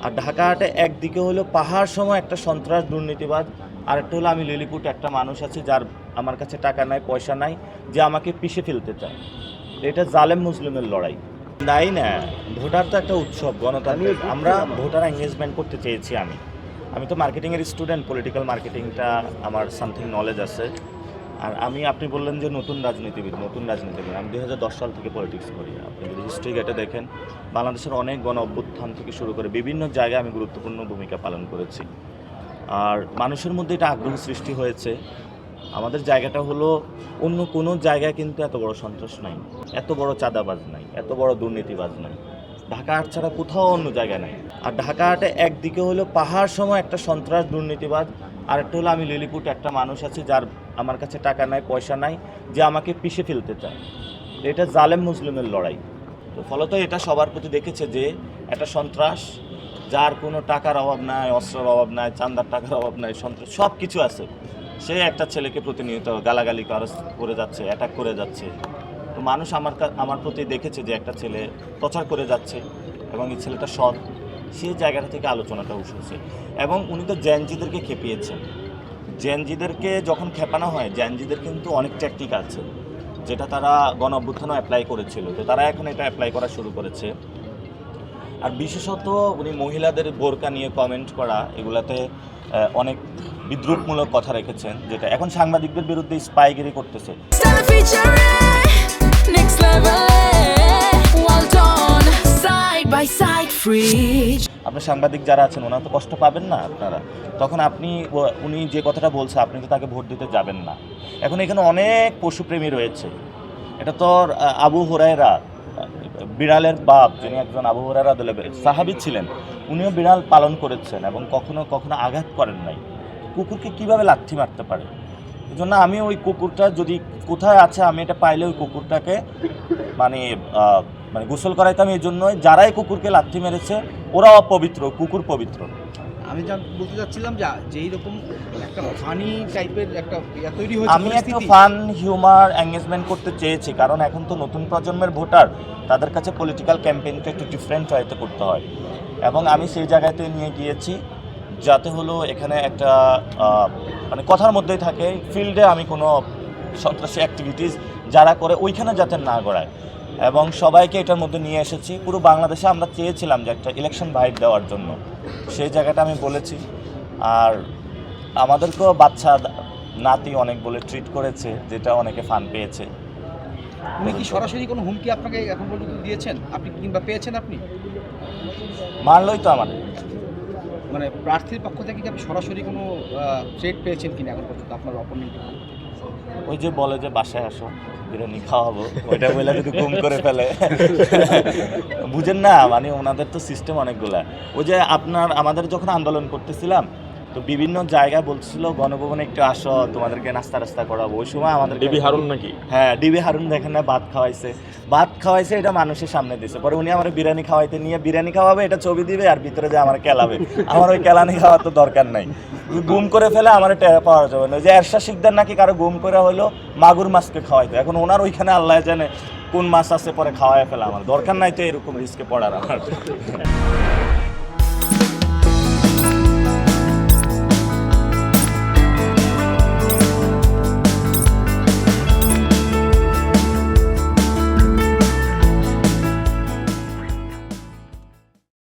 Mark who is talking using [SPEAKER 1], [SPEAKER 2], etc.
[SPEAKER 1] আর ঢাকাটা একদিকে হলো পাহাড় সময় একটা সন্ত্রাস দুর্নীতিবাজ, আরেকটা হলো আমি লিলিপুট একটা মানুষ আছে যার আমার কাছে টাকা নাই পয়সা নাই, যে আমাকে পিষে ফেলতে চায়। এটা জালেম মুসলিমের লড়াই নাই না। ভোটার তো একটা উৎসব, গণতন্ত্র। আমরা ভোটার এঙ্গেজমেন্ট করতে চেয়েছি। আমি তো মার্কেটিংয়ের স্টুডেন্ট, পলিটিক্যাল মার্কেটিংটা আমার সামথিং নলেজ আছে। আর আপনি বললেন যে নতুন রাজনীতিবিদ। আমি 2010 সাল থেকে পলিটিক্স করি। আপনি যদি হিস্ট্রি ঘেটে দেখেন, বাংলাদেশের অনেক গণ অভ্যুত্থান থেকে শুরু করে বিভিন্ন জায়গায় আমি গুরুত্বপূর্ণ ভূমিকা পালন করেছি। আর মানুষের মধ্যে এটা আগ্রহ সৃষ্টি হয়েছে। আমাদের জায়গাটা হলো অন্য কোনো জায়গায় কিন্তু এত বড় সন্ত্রাস নাই, এত বড় চাঁদাবাজ নাই, এত বড় দুর্নীতিবাজ নাই। ঢাকা আট ছাড়া কোথাও অন্য জায়গায় নাই। আর ঢাকাটা একদিকে হলো পাহাড় সময় একটা সন্ত্রাস দুর্নীতিবাজ, আরেকটা হলো আমি লিলিপুট একটা মানুষ আছে যার আমার কাছে টাকা নাই পয়সা নাই, যে আমাকে পিষে ফেলতে চায়। এটা জালেম মুসলিমের লড়াই। তো ফলত এটা সবার প্রতি দেখেছে যে একটা সন্ত্রাস, যার কোনো টাকার অভাব নাই, অস্ত্রের অভাব নাই, চান্দার টাকার অভাব নাই, সন্ত্রাস সব কিছু আছে, সে একটা ছেলেকে প্রতিনিয়ত গালাগালি করে যাচ্ছে, অ্যাটাক করে যাচ্ছে। তো মানুষ আমার প্রতি দেখেছে যে একটা ছেলে প্রচার করে যাচ্ছে এবং এই ছেলেটা সৎ, সেই জায়গাটা থেকে আলোচনাটা উঠেছে। এবং উনি তো জেনজিদেরকে খেপিয়েছেন। জেনজিদেরকে যখন খেপানো হয়, জেনজিদের কিন্তু অনেক ট্যাকটিক আছে, যেটা তারা গণ অভ্যুত্থানও অ্যাপ্লাই করেছিল। তো তারা এখন এটা অ্যাপ্লাই করা শুরু করেছে। আর বিশেষত উনি মহিলাদের বোরকা নিয়ে কমেন্ট করা, এগুলাতে অনেক বিদ্রুপমূলক কথা রেখেছেন, যেটা এখন সাংবাদিকদের বিরুদ্ধে স্পাইগিরি করতেছে। আপনার সাংবাদিক যারা আছেন ওনারা তো কষ্ট পাবেন না আপনারা, তখন উনি যে কথাটা বলছে আপনি তো তাকে ভোট দিতে যাবেন না। এখন এখানে অনেক পশুপ্রেমী রয়েছে। এটা তো আবু হুরায়রা, বিড়ালের বাপ, যিনি একজন আবু হুরায়রা দলের সাহাবী ছিলেন, উনিও বিড়াল পালন করেছেন এবং কখনো কখনো আঘাত করেন নাই। কুকুরকে কিভাবে লাথি মারতে পারে? এই জন্য আমি ওই কুকুরটা যদি কোথায় আছে, আমি এটা পাইলে ওই কুকুরটাকে মানে গোসল করাইতাম। এই জন্যই যারাই কুকুরকে লাথি মেরেছে ওরা অপবিত্র, কুকুর পবিত্র।
[SPEAKER 2] আমি বলতে চাচ্ছিলাম যে যেই রকম একটা ফানি টাইপের একটা তৈরি হয়েছে,
[SPEAKER 1] আমি একটা ফান হিউমার এঙ্গেজমেন্ট করতে চেয়েছি, কারণ এখন তো নতুন প্রজন্মের ভোটার, তাদের কাছে পলিটিক্যাল ক্যাম্পেইনটা একটু ডিফারেন্ট হয়তো করতে হয়। এবং আমি সেই জায়গাতে নিয়ে গিয়েছি যাতে হলো এখানে একটা মানে কথার মধ্যেই থাকে, ফিল্ডে আমি কোনো সন্ত্রাসী অ্যাক্টিভিটিস যারা করে ওইখানে যাতে না গড়ায়, এবং সবাইকে এটার মধ্যে নিয়ে এসেছি। পুরো বাংলাদেশে আমরা চেয়েছিলাম যে একটা ইলেকশন ভাইব দেওয়ার জন্য, সেই জায়গাটা আমি বলেছি। আর আমাদেরকেও বাচ্চা নাতি অনেক বলে ট্রিট করেছে, যেটা অনেকে ফান পেয়েছে।
[SPEAKER 2] উনি কি সরাসরি কোনো হুমকি আপনাকে এখন পর্যন্ত দিয়েছেন আপনি, কিংবা পেয়েছেন আপনি?
[SPEAKER 1] মারলই তো আমাদের,
[SPEAKER 2] মানে প্রার্থীর পক্ষ থেকে কি আপনি সরাসরি কোনো থ্রেট পেয়েছেন কিনা এখন পর্যন্ত আপনার অপোনেন্ট?
[SPEAKER 1] ওই যে বলে যে বাসায় আসো বিরিয়ানি খাওয়াবো, ওইটা বলে যদি গুম করে ফেলে বুঝেন না, মানে ওনাদের তো সিস্টেম অনেকগুলা। ওই যে আমাদের যখন আন্দোলন করতেছিলাম, তো বিভিন্ন জায়গায় বলছিল গণভবনে একটু আসো, তোমাদেরকে নাস্তা করাবো। ওই সময় আমাদের
[SPEAKER 3] ডিবি হারুন নাকি?
[SPEAKER 1] হ্যাঁ, ডিবি হারুন দেখেন না, ভাত খাওয়াইছে, এটা মানুষের সামনে দিছে। পরে উনি আমার বিরিয়ানি খাওয়াবে, এটা ছবি দিবে আর ভিতরে যে আমার কেলাবে। আমার ওই কেলানি খাওয়ার তো দরকার নাই, গুম করে ফেলে আমার টের পাওয়া যাবে না। যে এরশাদ শিকদার নাকি কারো গুম করে হলো মাগুর মাছকে খাওয়াইতো, এখন ওনার ওইখানে আল্লাহ জানে কোন মাছ আছে, পরে খাওয়াই ফেলা। আমার দরকার নাই তো এরকম রিস্কে পড়ার আমার।